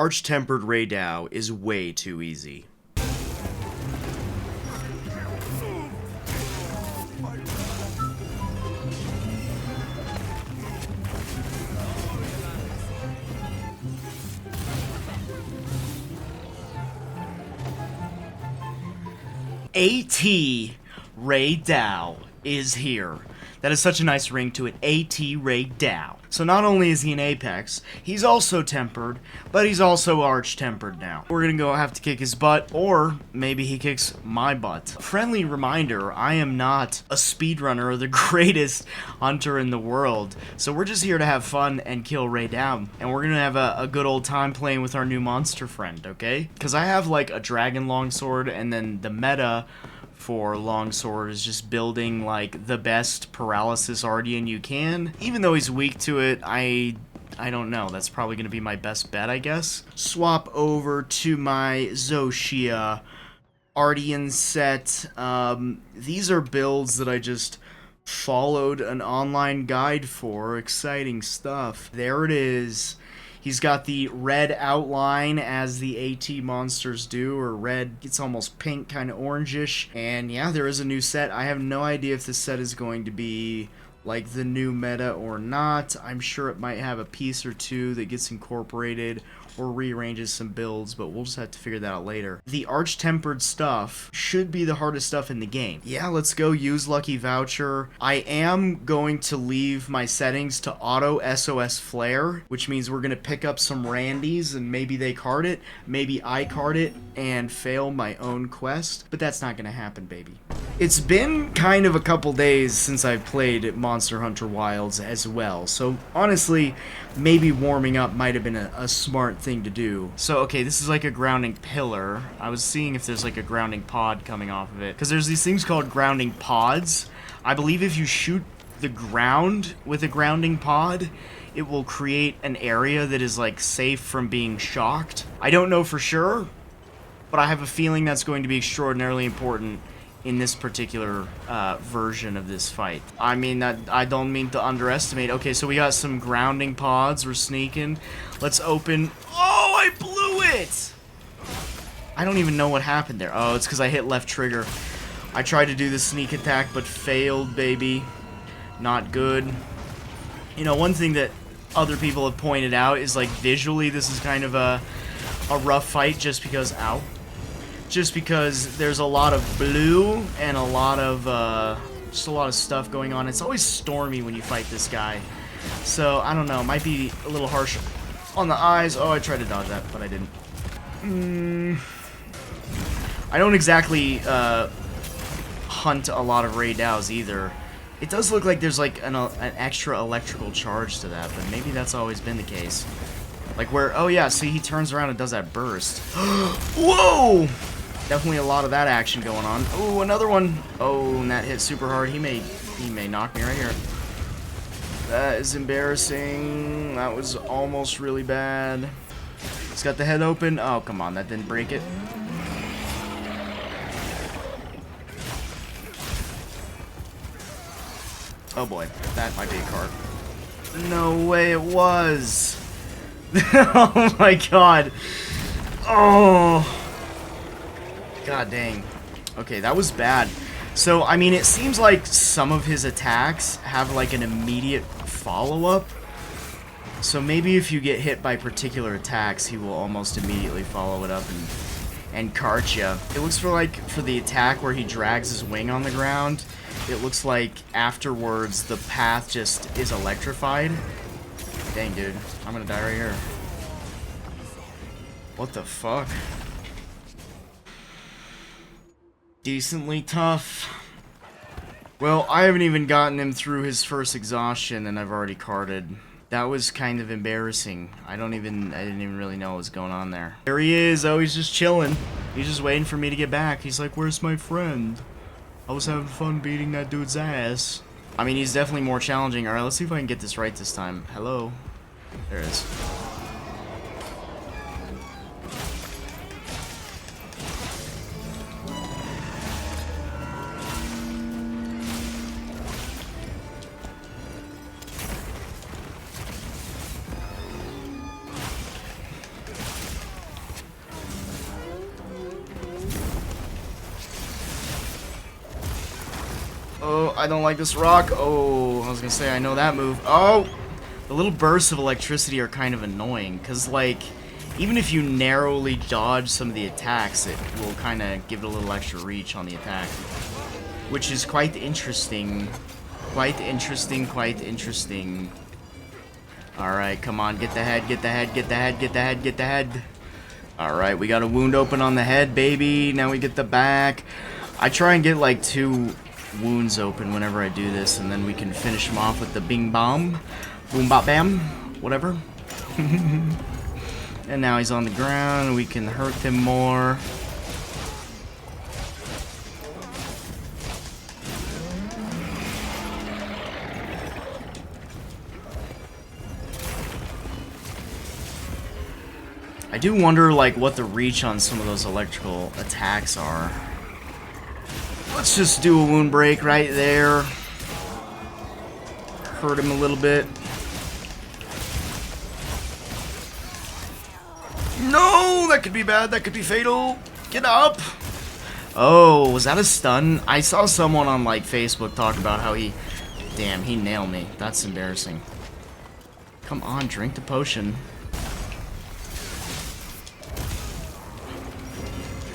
Tempered Rey Dau is way too easy. AT Rey Dau is here. That is such a nice ring to it. AT Rey Dau. So not only is he an Apex, he's also tempered, but he's also arch-tempered now. We're gonna go have to kick his butt, or maybe he kicks my butt. Friendly reminder, I am not a speedrunner or the greatest hunter in the world, so we're just here to have fun and kill Rey Dau, and we're gonna have a good old time playing with our new monster friend, okay? Because I have like a dragon longsword, and then the meta for longsword is just building like the best paralysis Ardian you can. Even though he's weak to it, I don't know. That's probably going to be my best bet, I guess. Swap over to my Zoshia Ardian set. These are builds that I just followed an online guide for. Exciting stuff. There it is. He's got the red outline as the AT monsters do, or red, it's almost pink, kind of orangish. And yeah, there is a new set. I have no idea if this set is going to be like the new meta or not. I'm sure it might have a piece or two that gets incorporated or rearranges some builds, but we'll just have to figure that out later. The arch-tempered stuff should be the hardest stuff in the game. Yeah, let's go use Lucky Voucher. I am going to leave my settings to auto SOS Flare, which means we're gonna pick up some Randys and maybe they card it, maybe I card it and fail my own quest, but that's not gonna happen, baby. It's been kind of a couple days since I've played Monster Hunter Wilds as well, so honestly, maybe warming up might have been a smart thing to do. So, okay, this is like a grounding pillar. I was seeing if there's like a grounding pod coming off of it, because there's these things called grounding pods. I believe if you shoot the ground with a grounding pod, it will create an area that is like safe from being shocked. I don't know for sure, but I have a feeling that's going to be extraordinarily important in this particular version of this fight. I mean, I don't mean to underestimate. Okay, so we got some grounding pods. We're sneaking. Let's open. Oh, I blew it! I don't even know what happened there. Oh, it's because I hit left trigger. I tried to do the sneak attack, but failed, baby. Not good. You know, one thing that other people have pointed out is, like, visually this is kind of a rough fight just because... Ow. Just because there's a lot of blue and a lot of, just a lot of stuff going on. It's always stormy when you fight this guy. So, I don't know, might be a little harsh on the eyes. Oh, I tried to dodge that, but I didn't. I don't exactly, hunt a lot of Rey Daus either. It does look like there's, like, an extra electrical charge to that, but maybe that's always been the case. Like where, oh yeah, see, he turns around and does that burst. Whoa! Definitely a lot of that action going on. Oh, another one. Oh, and that hit super hard. He may knock me right here. That is embarrassing. That was almost really bad. He's got the head open. Oh, come on, that didn't break it. Oh boy, that might be a card. No way it was. Oh my god. Oh. God dang. Okay, that was bad. So, I mean, it seems like some of his attacks have like an immediate follow-up. So maybe if you get hit by particular attacks, he will almost immediately follow it up and cart you. It looks for the attack where he drags his wing on the ground, it looks like afterwards the path just is electrified. Dang, dude. I'm gonna die right here. What the fuck? Decently tough. Well, I haven't even gotten him through his first exhaustion and I've already carded. That was kind of embarrassing. I didn't even really know what was going on there. There he is. Oh, he's just chilling. He's just waiting for me to get back. He's like, where's my friend? I was having fun beating that dude's ass. I mean, he's definitely more challenging. Alright, let's see if I can get this right this time. Hello? There it is. Oh, I don't like this rock. Oh, I was gonna say, I know that move. Oh! The little bursts of electricity are kind of annoying, because, like, even if you narrowly dodge some of the attacks, it will kind of give it a little extra reach on the attack. Which is quite interesting. Quite interesting, quite interesting. Alright, come on, get the head, get the head, get the head, get the head, get the head. Alright, we got a wound open on the head, baby. Now we get the back. I try and get, like, 2 wounds open whenever I do this, and then we can finish them off with the bing bomb. Boom bop bam. Whatever. And now he's on the ground. We can hurt him more. I do wonder, like, what the reach on some of those electrical attacks are. Let's just do a wound break right there. Hurt him a little bit. No! That could be bad. That could be fatal. Get up! Oh, was that a stun? I saw someone on, like, Facebook talk about how he... Damn, he nailed me. That's embarrassing. Come on, drink the potion.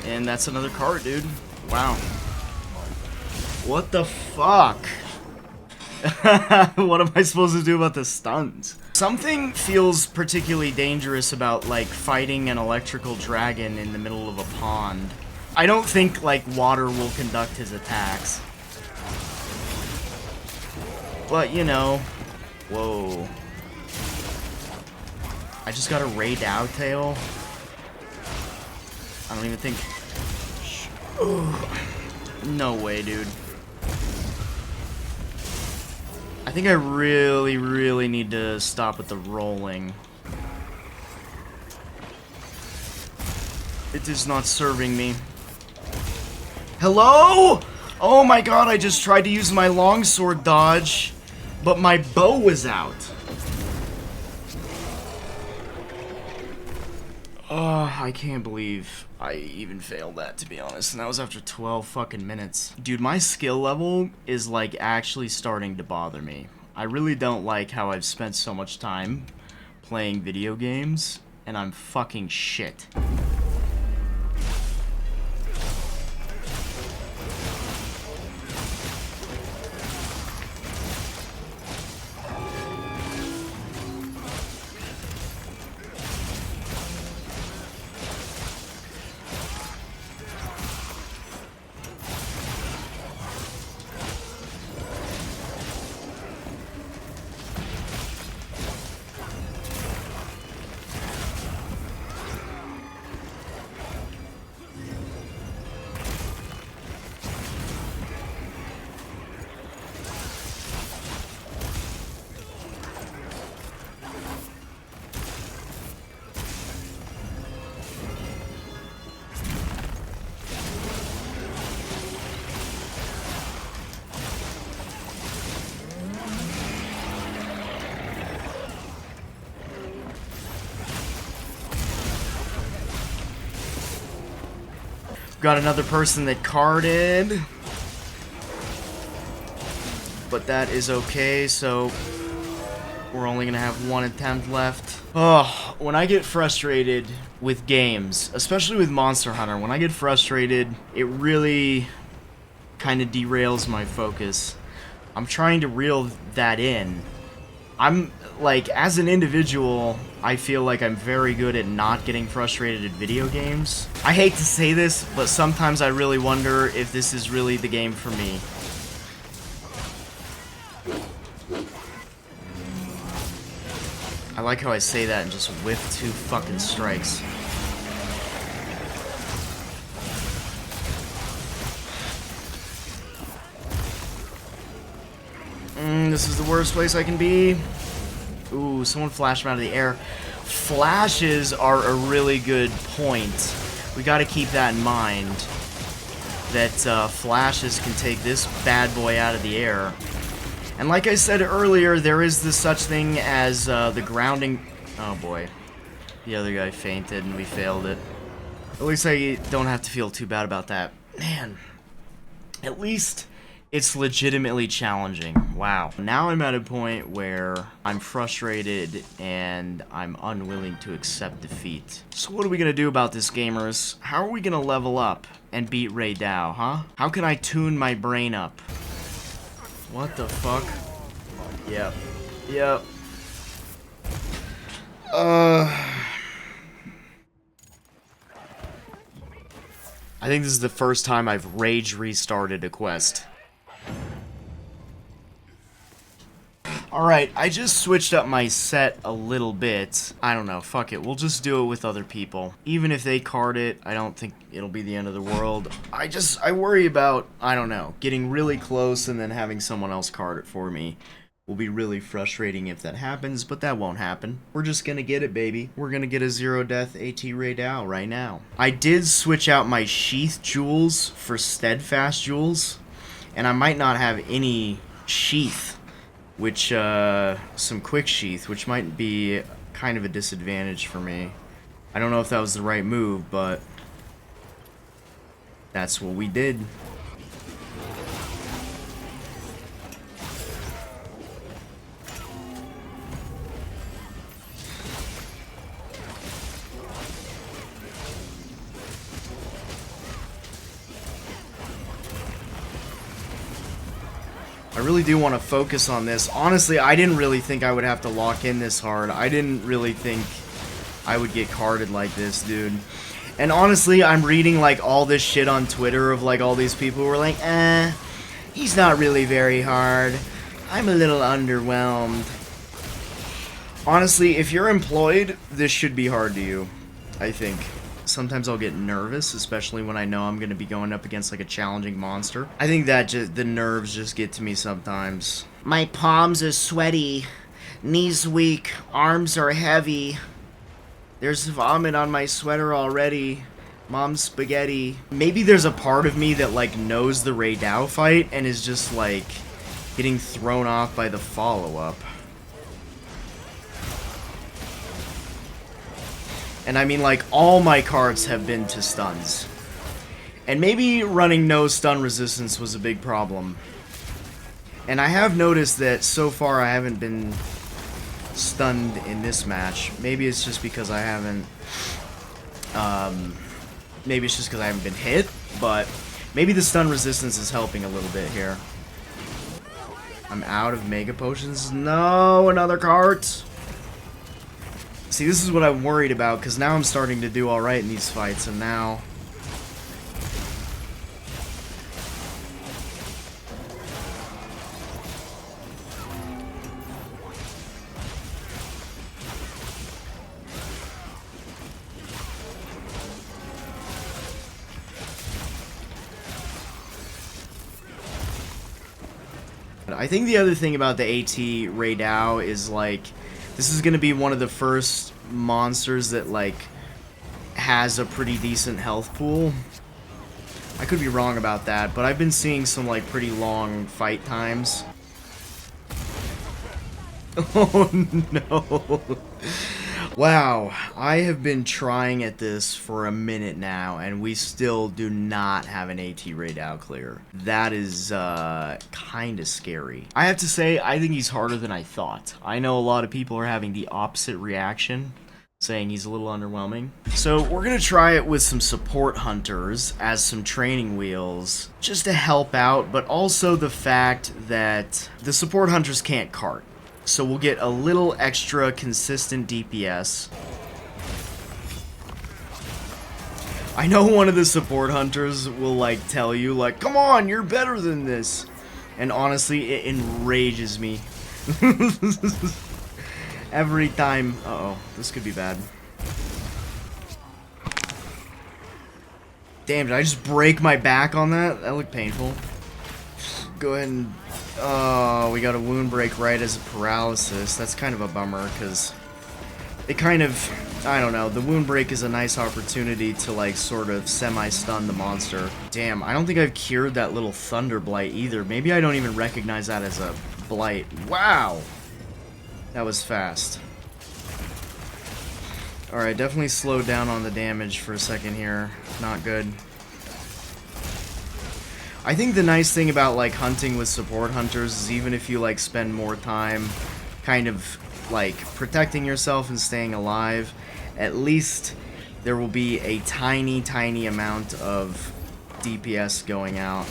And that's another card, dude. Wow. What the fuck? What am I supposed to do about the stuns? Something feels particularly dangerous about, like, fighting an electrical dragon in the middle of a pond. I don't think, like, water will conduct his attacks. But, you know. Whoa. I just got a Rey Dau tail. I don't even think... No way, dude. I think I really, really need to stop with the rolling. It is not serving me. Hello? Oh my god, I just tried to use my longsword dodge, but my bow was out. Oh, I can't believe I even failed that, to be honest. And that was after 12 fucking minutes. Dude, my skill level is, like, actually starting to bother me. I really don't like how I've spent so much time playing video games, and I'm fucking shit. Got another person that carded. But that is okay, so we're only gonna have 1 attempt left. Oh, when I get frustrated with games, especially with Monster Hunter, when I get frustrated, it really kind of derails my focus. I'm trying to reel that in. I'm, like, as an individual, I feel like I'm very good at not getting frustrated at video games. I hate to say this, but sometimes I really wonder if this is really the game for me. I like how I say that and just whiff 2 fucking strikes. This is the worst place I can be. Ooh, someone flashed him out of the air. Flashes are a really good point. We gotta keep that in mind. That flashes can take this bad boy out of the air. And like I said earlier, there is this such thing as the grounding... Oh boy. The other guy fainted and we failed it. At least I don't have to feel too bad about that. Man. At least It's legitimately challenging. Wow. Now I'm at a point where I'm frustrated and I'm unwilling to accept defeat. So what are we gonna do about this, gamers? How are we gonna level up and beat Rey Dau, huh? How can I tune my brain up? What the fuck? Yep. Yep. I think this is the first time I've rage restarted a quest. Alright, I just switched up my set a little bit. I don't know, fuck it, we'll just do it with other people. Even if they card it, I don't think it'll be the end of the world. I worry about, I don't know, getting really close and then having someone else card it for me. Will be really frustrating if that happens, but that won't happen. We're just gonna get it, baby. We're gonna get a zero death AT Rey Dau right now. I did switch out my sheath jewels for steadfast jewels, and I might not have any sheath. Which, some quick sheath, which might be kind of a disadvantage for me. I don't know if that was the right move, but that's what we did. I really do want to focus on this. Honestly, I didn't really think I would have to lock in this hard. I didn't really think I would get carded like this, dude. And honestly, I'm reading, like, all this shit on Twitter of, like, all these people who are like, he's not really very hard. I'm a little underwhelmed. Honestly, if you're employed, this should be hard to you, I think. Sometimes I'll get nervous, especially when I know I'm going to be going up against, like, a challenging monster. I think that the nerves just get to me sometimes. My palms are sweaty, knees weak, arms are heavy. There's vomit on my sweater already. Mom's spaghetti. Maybe there's a part of me that, like, knows the Rey Dau fight and is just, like, getting thrown off by the follow-up. And I mean, like, all my cards have been to stuns. And maybe running no stun resistance was a big problem. And I have noticed that so far I haven't been stunned in this match. Maybe it's just because I haven't... maybe it's just because I haven't been hit, but maybe the stun resistance is helping a little bit here. I'm out of Mega Potions. No, another cart! See, this is what I'm worried about, because now I'm starting to do alright in these fights, and now... I think the other thing about the AT Rey Dau is, like, this is gonna be one of the first monsters that, like, has a pretty decent health pool. I could be wrong about that, but I've been seeing some, like, pretty long fight times. Oh, no. Wow, I have been trying at this for a minute now, and we still do not have an AT Rey Dau clear. That is, kinda scary. I have to say, I think he's harder than I thought. I know a lot of people are having the opposite reaction, saying he's a little underwhelming. So, we're gonna try it with some support hunters as some training wheels, just to help out, but also the fact that the support hunters can't cart. So we'll get a little extra consistent DPS. I know one of the support hunters will, like, tell you, like, come on, you're better than this. And honestly, it enrages me. Every time. Uh-oh, this could be bad. Damn, did I just break my back on that? That looked painful. Go ahead and... Oh, we got a wound break right as a paralysis. That's kind of a bummer, because it kind of, I don't know, the wound break is a nice opportunity to, like, sort of semi-stun the monster. Damn, I don't think I've cured that little Thunder Blight either. Maybe I don't even recognize that as a blight. Wow! That was fast. Alright, definitely slowed down on the damage for a second here. Not good. I think the nice thing about, like, hunting with support hunters is even if you, like, spend more time kind of, like, protecting yourself and staying alive, at least there will be a tiny, tiny amount of DPS going out.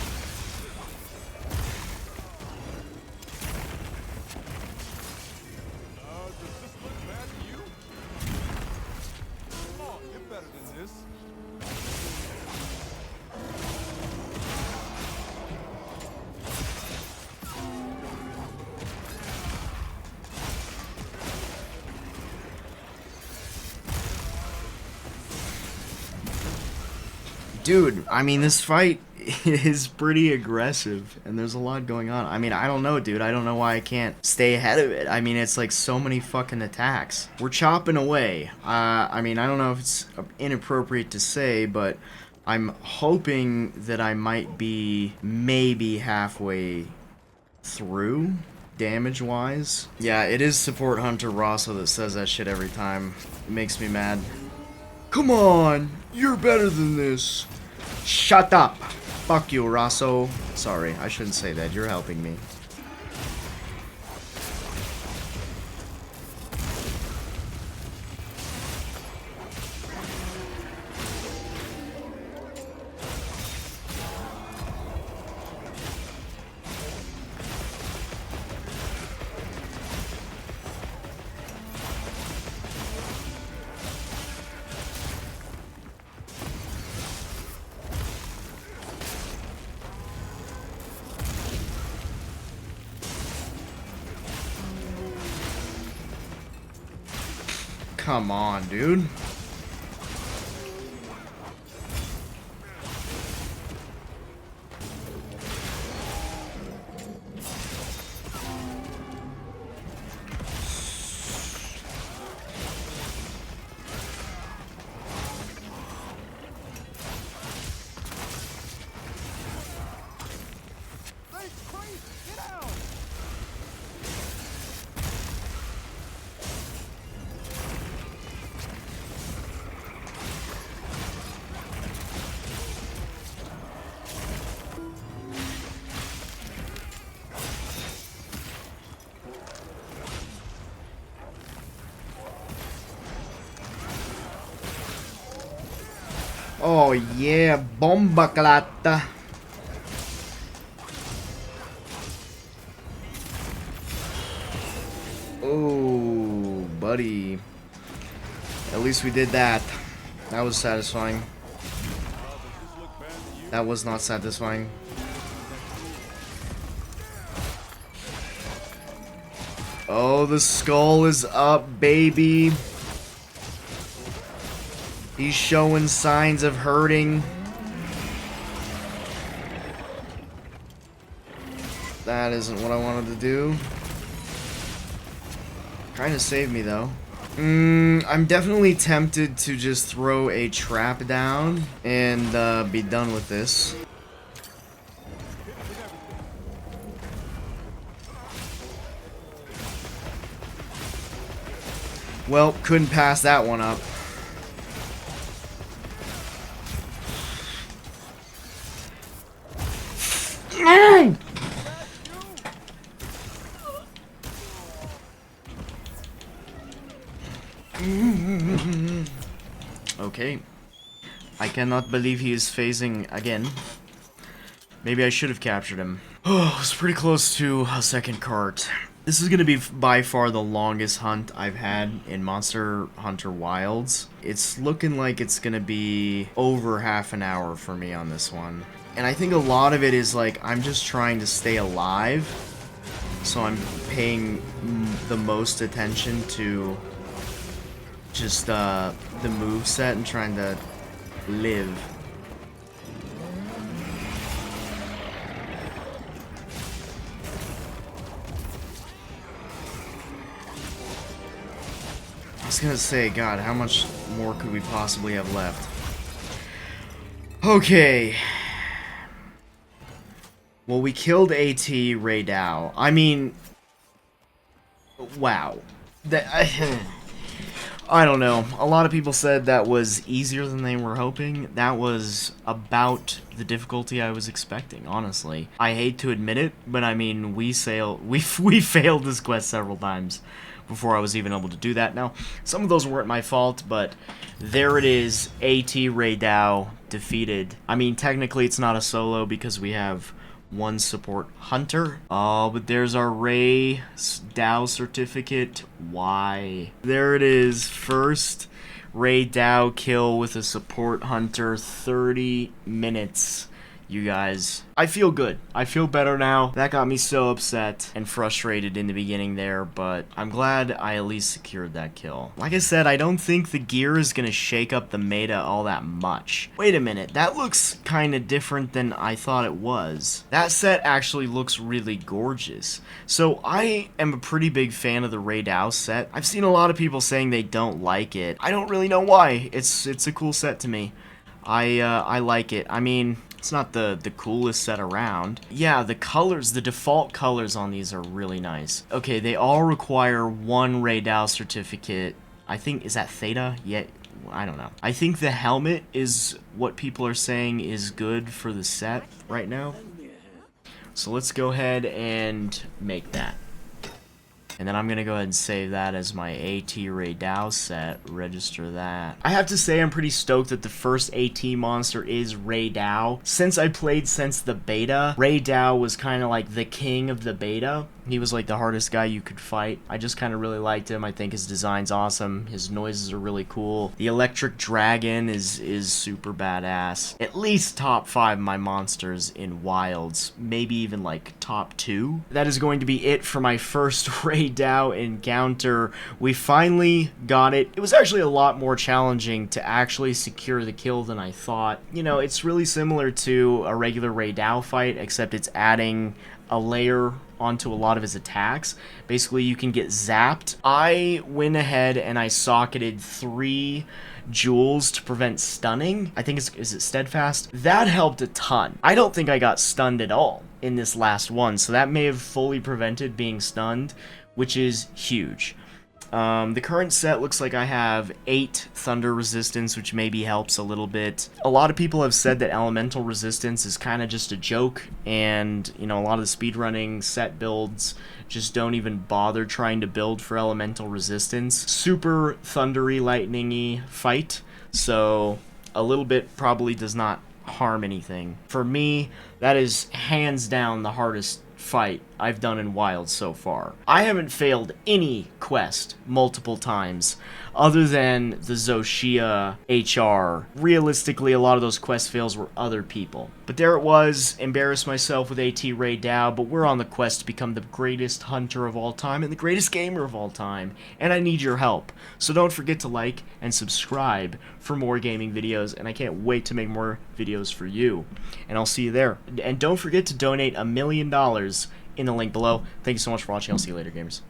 Dude, I mean, this fight is pretty aggressive, and there's a lot going on. I mean, I don't know, dude. I don't know why I can't stay ahead of it. I mean, it's like so many fucking attacks. We're chopping away. I mean, I don't know if it's inappropriate to say, but I'm hoping that I might be maybe halfway through, damage-wise. Yeah, it is Support Hunter Rosso that says that shit every time. It makes me mad. Come on! You're better than this! Shut up! Fuck you, Rosso. Sorry, I shouldn't say that. You're helping me. Come on, dude. Oh yeah, bomba clatta. Oh, buddy. At least we did that. That was satisfying. That was not satisfying. Oh, the skull is up, baby. He's showing signs of hurting. That isn't what I wanted to do. Kinda saved me, though. I'm definitely tempted to just throw a trap down and be done with this. Well, couldn't pass that one up. Okay. I cannot believe he is phasing again. Maybe I should have captured him. Oh, it was pretty close to a second cart. This is going to be by far the longest hunt I've had in Monster Hunter Wilds. It's looking like it's going to be over half an hour for me on this one. And I think a lot of it is like, I'm just trying to stay alive. So I'm paying the most attention to just the moveset and trying to live. I was gonna say, God, how much more could we possibly have left? Okay. Well, we killed AT Rey Dau. I mean, wow. I don't know. A lot of people said that was easier than they were hoping. That was about the difficulty I was expecting, honestly. I hate to admit it, but I mean, we failed this quest several times before I was even able to do that. Now, some of those weren't my fault, but there it is. AT Rey Dau defeated. I mean, technically it's not a solo because we have one support hunter. Oh, but there's our Rey Dau certificate. Why? There it is. First Rey Dau kill with a support hunter. 30 minutes. You guys, I feel good. I feel better now. That got me so upset and frustrated in the beginning there, but I'm glad I at least secured that kill. Like I said, I don't think the gear is gonna shake up the meta all that much. Wait a minute, that looks kind of different than I thought it was. That set actually looks really gorgeous. So I am a pretty big fan of the Rey Dau set. I've seen a lot of people saying they don't like it. I don't really know why. It's a cool set to me. I like it. I mean, it's not the coolest set around. Yeah, the colors, the default colors on these are really nice. Okay, they all require one Rey Dau certificate. I think, is that Theta? Yeah, I don't know. I think the helmet is what people are saying is good for the set right now. So let's go ahead and make that. And then I'm going to go ahead and save that as my AT Rey Dau set, register that. I have to say I'm pretty stoked that the first AT monster is Rey Dau. Since I played since the beta, Rey Dau was kind of like the king of the beta. He was like the hardest guy you could fight. I just kind of really liked him. I think his design's awesome. His noises are really cool. The electric dragon is super badass. At least top 5 of my monsters in wilds. Maybe even like top 2. That is going to be it for my first Rey Dau encounter. We finally got it. It was actually a lot more challenging to actually secure the kill than I thought. You know, it's really similar to a regular Rey Dau fight, except it's adding a layer onto a lot of his attacks. Basically, you can get zapped. I went ahead and I socketed 3 jewels to prevent stunning. I think is it steadfast? That helped a ton. I don't think I got stunned at all in this last one, so that may have fully prevented being stunned, which is huge. The current set looks like I have 8 thunder resistance, which maybe helps a little bit. A lot of people have said that elemental resistance is kind of just a joke, and you know, a lot of the speedrunning set builds just don't even bother trying to build for elemental resistance. Super thundery, lightningy fight, so a little bit probably does not harm anything. For me, that is hands down the hardest fight I've done in Wild so far. I haven't failed any quest multiple times other than the Zoshia HR. Realistically, a lot of those quest fails were other people. But there it was, embarrassed myself with AT Rey Dau, but we're on the quest to become the greatest hunter of all time and the greatest gamer of all time, and I need your help. So don't forget to like and subscribe for more gaming videos, and I can't wait to make more videos for you. And I'll see you there. And don't forget to donate $1 million in the link below. Thank you so much for watching. I'll see you later, gamers.